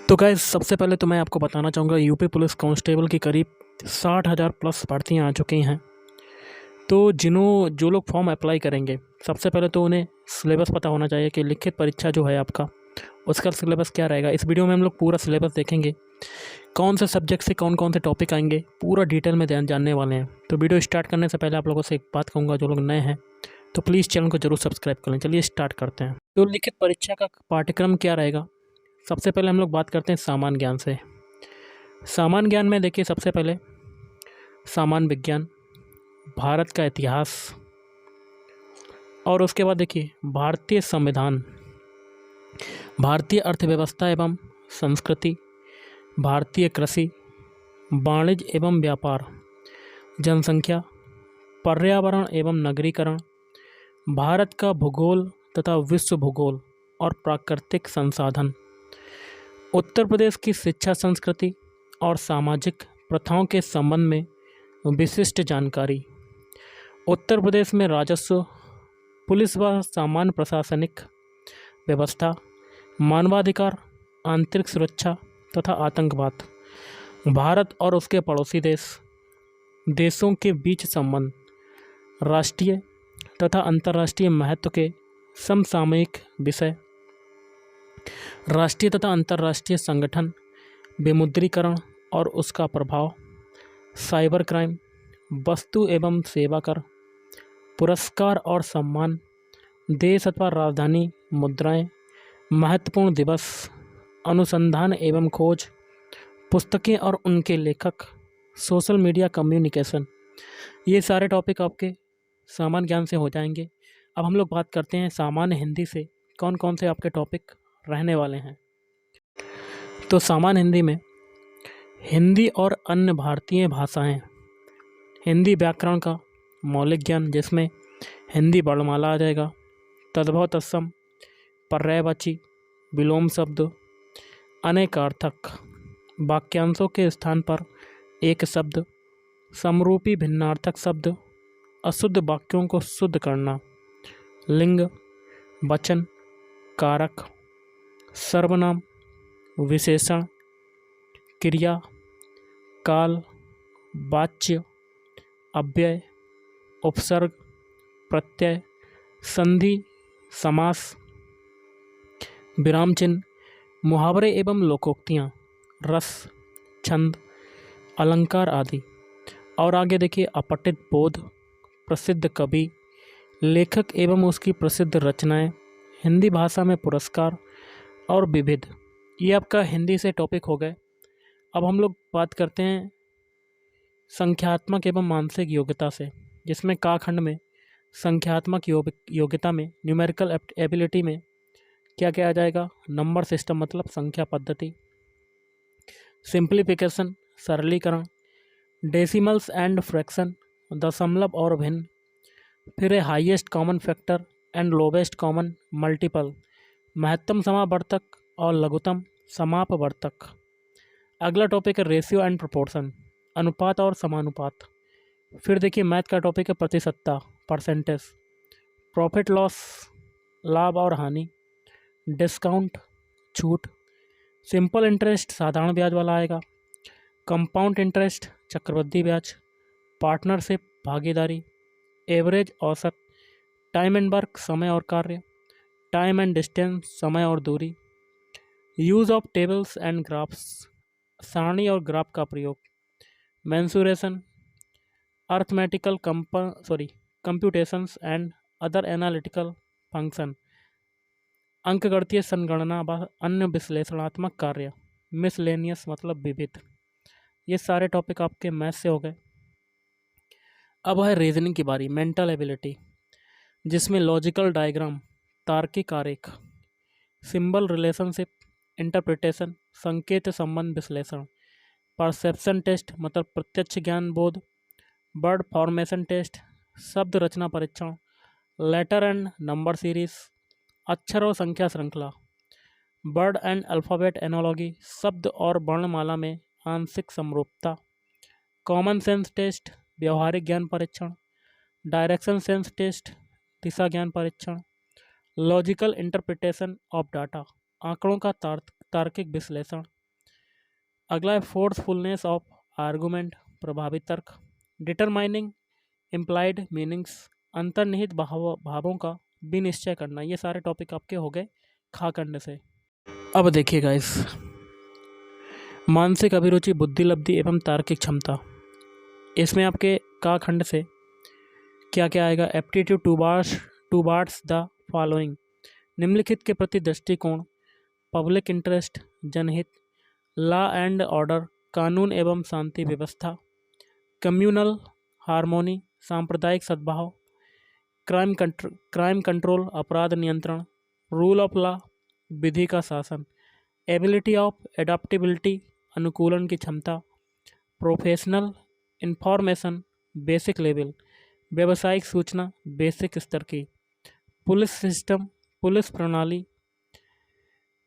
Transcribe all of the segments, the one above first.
तो गाइस सबसे पहले तो मैं आपको बताना चाहूँगा यूपी पुलिस कांस्टेबल की करीब 60,000 प्लस भर्तियाँ आ चुकी हैं। तो जो लोग फॉर्म अप्लाई करेंगे, सबसे पहले तो उन्हें सिलेबस पता होना चाहिए कि लिखित परीक्षा जो है आपका, उसका सिलेबस क्या रहेगा। इस वीडियो में हम लोग पूरा सिलेबस देखेंगे, कौन से सब्जेक्ट से कौन कौन से टॉपिक आएंगे, पूरा डिटेल में जानने वाले हैं। तो वीडियो स्टार्ट करने से पहले आप लोगों से एक बात कहूँगा, जो लोग नए हैं तो प्लीज़ चैनल को जरूर सब्सक्राइब कर लें। चलिए स्टार्ट करते हैं। तो लिखित परीक्षा का पाठ्यक्रम क्या रहेगा, सबसे पहले हम लोग बात करते हैं सामान्य ज्ञान से। सामान्य ज्ञान में देखिए, सबसे पहले सामान्य विज्ञान, भारत का इतिहास, और उसके बाद देखिए भारतीय संविधान, भारतीय अर्थव्यवस्था एवं संस्कृति, भारतीय कृषि, वाणिज्य एवं व्यापार, जनसंख्या, पर्यावरण एवं नगरीकरण, भारत का भूगोल तथा विश्व भूगोल और प्राकृतिक संसाधन, उत्तर प्रदेश की शिक्षा संस्कृति और सामाजिक प्रथाओं के संबंध में विशिष्ट जानकारी, उत्तर प्रदेश में राजस्व, पुलिस व सामान्य प्रशासनिक व्यवस्था, मानवाधिकार, आंतरिक सुरक्षा तथा आतंकवाद, भारत और उसके पड़ोसी देशों के बीच संबंध, राष्ट्रीय तथा अंतर्राष्ट्रीय महत्व के समसामयिक विषय, राष्ट्रीय तथा अंतर्राष्ट्रीय संगठन, विमुद्रीकरण और उसका प्रभाव, साइबर क्राइम, वस्तु एवं सेवा कर, पुरस्कार और सम्मान, देश अथवा राजधानी मुद्राएं, महत्वपूर्ण दिवस, अनुसंधान एवं खोज, पुस्तकें और उनके लेखक, सोशल मीडिया कम्युनिकेशन। ये सारे टॉपिक आपके सामान्य ज्ञान से हो जाएंगे। अब हम लोग बात करते हैं सामान्य हिंदी से कौन कौन से आपके टॉपिक रहने वाले हैं। तो सामान्य हिंदी में हिंदी और अन्य भारतीय भाषाएं, हिंदी व्याकरण का मौलिक ज्ञान, जिसमें हिंदी वर्णमाला आ जाएगा, तद्भव तत्सम, पर्यायवाची, विलोम शब्द, अनेकार्थक, वाक्यांशों के स्थान पर एक शब्द, समरूपी भिन्नार्थक शब्द, अशुद्ध वाक्यों को शुद्ध करना, लिंग, वचन, कारक, सर्वनाम, विशेषण, क्रिया, काल, वाच्य, अव्यय, उपसर्ग, प्रत्यय, संधि, समास, विराम चिन्ह, मुहावरे एवं लोकोक्तियाँ, रस, छंद, अलंकार आदि। और आगे देखिए अपठित बोध, प्रसिद्ध कवि, लेखक एवं उसकी प्रसिद्ध रचनाएं, हिंदी भाषा में पुरस्कार और विविध। ये आपका हिंदी से टॉपिक हो गए। अब हम लोग बात करते हैं संख्यात्मक एवं मानसिक योग्यता से, जिसमें का खंड में संख्यात्मक योग्यता में न्यूमेरिकल एबिलिटी में क्या क्या आ जाएगा, नंबर सिस्टम मतलब संख्या पद्धति, सिंप्लीफिकेशन सरलीकरण, डेसिमल्स एंड फ्रैक्शन दशमलव और भिन्न, फिर है highest common factor and lowest common multiple, महत्तम समावर्तक और लघुत्तम समापवर्तक। अगला टॉपिक है रेशियो एंड प्रोपोर्शन, अनुपात और समानुपात। फिर देखिए मैथ का टॉपिक है प्रतिशतता परसेंटेज, प्रॉफिट लॉस लाभ और हानि, डिस्काउंट छूट, सिंपल इंटरेस्ट साधारण ब्याज वाला आएगा, कंपाउंड इंटरेस्ट चक्रवृद्धि ब्याज, पार्टनरशिप भागीदारी, एवरेज औसत, टाइम एंड वर्क समय और कार्य, टाइम एंड डिस्टेंस समय और दूरी, use of tables and graphs सारणी और ग्राफ का प्रयोग, mensuration, arithmetical computations and other analytical function, अंकगणितीय संगणना व अन्य विश्लेषणात्मक कार्य, मिसलेनियस मतलब विविध। ये सारे टॉपिक आपके मैथ से हो गए। अब है रीजनिंग की बारी, मेंटल एबिलिटी, जिसमें लॉजिकल डायग्राम, तार्किक आरेख, सिंबल रिलेशनशिप, इंटरप्रिटेशन, संकेत संबंध विश्लेषण, परसेप्शन टेस्ट मतलब प्रत्यक्ष ज्ञान बोध, वर्ड फॉर्मेशन टेस्ट, शब्द रचना परीक्षण, लेटर एंड नंबर सीरीज, अक्षर और संख्या श्रृंखला, वर्ड एंड अल्फ़ाबेट एनोलॉजी, शब्द और वर्णमाला में आंशिक समरूपता, कॉमन सेंस टेस्ट, व्यवहारिक ज्ञान परीक्षण, डायरेक्शन सेंस टेस्ट, दिशा ज्ञान परीक्षण, लॉजिकल इंटरप्रिटेशन ऑफ डाटा, आंकड़ों का तार्किक विश्लेषण, अगला है फोर्सफुलनेस ऑफ आर्गूमेंट, प्रभावी तर्क। डिटरमाइनिंग इम्प्लाइड मीनिंग्स, अंतर्निहित भावों का विनिश्चय करना। ये सारे टॉपिक आपके हो गए खा खंड से। अब देखिए गाइस, मानसिक अभिरुचि, बुद्धिलब्धि एवं तार्किक क्षमता। इसमें आपके का खंड से क्या क्या आएगा? एप्टीट्यूड टूवार्ड्स द फॉलोइंग, निम्नलिखित के प्रति दृष्टिकोण। पब्लिक इंटरेस्ट, जनहित। लॉ एंड ऑर्डर, कानून एवं शांति व्यवस्था। कम्युनल हार्मोनी, सांप्रदायिक सद्भाव। क्राइम कंट्रोल, अपराध नियंत्रण। रूल ऑफ लॉ, विधि का शासन। एबिलिटी ऑफ एडाप्टेबिलिटी, अनुकूलन की क्षमता। प्रोफेशनल इंफॉर्मेशन, बेसिक लेवल, व्यावसायिक सूचना, बेसिक स्तर की। पुलिस सिस्टम, पुलिस प्रणाली।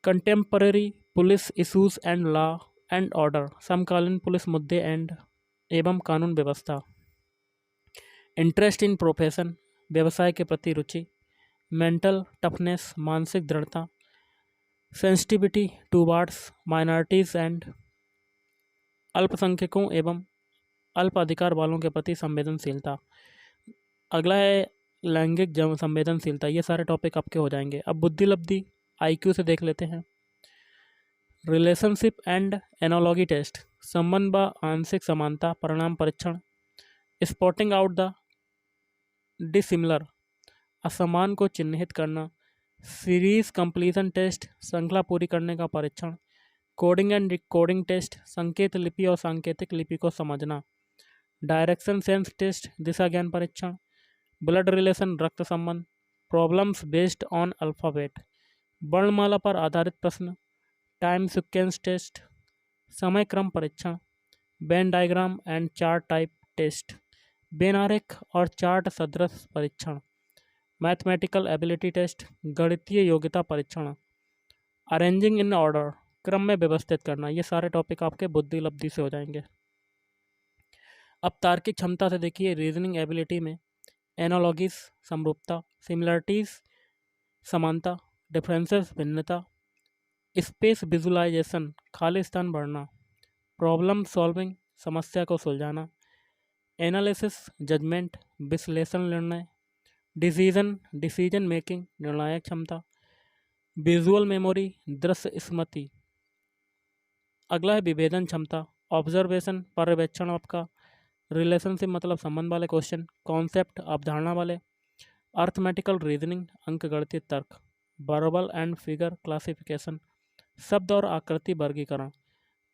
Contemporary police issues and law and order, समकालीन पुलिस मुद्दे एवं कानून व्यवस्था। इंटरेस्ट इन प्रोफेशन, व्यवसाय के प्रति रुचि। मेंटल टफनेस, मानसिक दृढ़ता। सेंसिटिविटी टूवार्ड्स माइनॉरिटीज़ एंड, अल्पसंख्यकों एवं अल्प अधिकार वालों के प्रति संवेदनशीलता। अगला है लैंगिक संवेदनशीलता। ये सारे टॉपिक आपके हो जाएंगे। अब बुद्धिलब्धि आईक्यू से देख लेते हैं। रिलेशनशिप एंड एनालॉगी टेस्ट, संबंध व आंशिक समानता परिणाम परीक्षण। स्पॉटिंग आउट द डिसिमिलर, असमान को चिन्हित करना। सीरीज कंप्लीशन टेस्ट, श्रृंखला पूरी करने का परीक्षण। कोडिंग एंड डिकोडिंग टेस्ट, संकेत लिपि और सांकेतिक लिपि को समझना। डायरेक्शन सेंस टेस्ट, दिशा ज्ञान परीक्षण। ब्लड रिलेशन, रक्त संबंध। प्रॉब्लम्स बेस्ड ऑन अल्फ़ाबेट, वर्णमाला पर आधारित प्रश्न। टाइम सीक्वेंस टेस्ट, समय क्रम परीक्षण। Venn diagram and chart type test, Venn आरेख और चार्ट सदृश परीक्षण। मैथमेटिकल एबिलिटी टेस्ट, गणितीय योग्यता परीक्षण। अरेंजिंग इन ऑर्डर, क्रम में व्यवस्थित करना। ये सारे टॉपिक आपके बुद्धिलब्धि से हो जाएंगे। अब तार्किक क्षमता से देखिए, रीजनिंग एबिलिटी में एनालॉगीज समरूपता, सिमिलरिटीज समानता, डिफरेंसेस भिन्नता। स्पेस विजुलाइजेशन, खाली स्थान भरना। प्रॉब्लम सॉल्विंग, समस्या को सुलझाना। एनालिसिस जजमेंट, विश्लेषण निर्णय। डिसीजन मेकिंग, निर्णायक क्षमता। विजुअल मेमोरी, दृश्य स्मृति। अगला है विभेदन क्षमता, ऑब्जर्वेशन पर्यवेक्षण आपका। रिलेशनशिप मतलब संबंध वाले क्वेश्चन। कॉन्सेप्ट अवधारणा वाले। अर्थमेटिकल रीजनिंग, अंकगणितीय तर्क। वर्बल एंड फिगर क्लासिफिकेशन, शब्द और आकृति वर्गीकरण।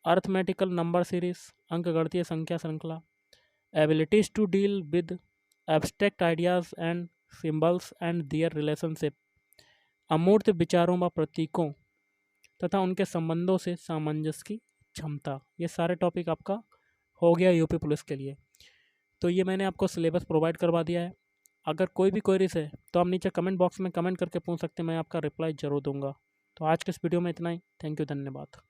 अर्थमेटिकल नंबर सीरीज, अंकगणितीय संख्या श्रृंखला। Abilities to deal with abstract ideas and symbols and their relationship, अमूर्त विचारों व प्रतीकों तथा उनके संबंधों से सामंजस्य की क्षमता। ये सारे टॉपिक आपका हो गया यूपी पुलिस के लिए। तो ये मैंने आपको सिलेबस प्रोवाइड करवा दिया है। अगर कोई भी क्वेरीज है तो आप नीचे कमेंट बॉक्स में कमेंट करके पूछ सकते हैं, मैं आपका रिप्लाई जरूर दूंगा। तो आज के इस वीडियो में इतना ही। थैंक यू, धन्यवाद।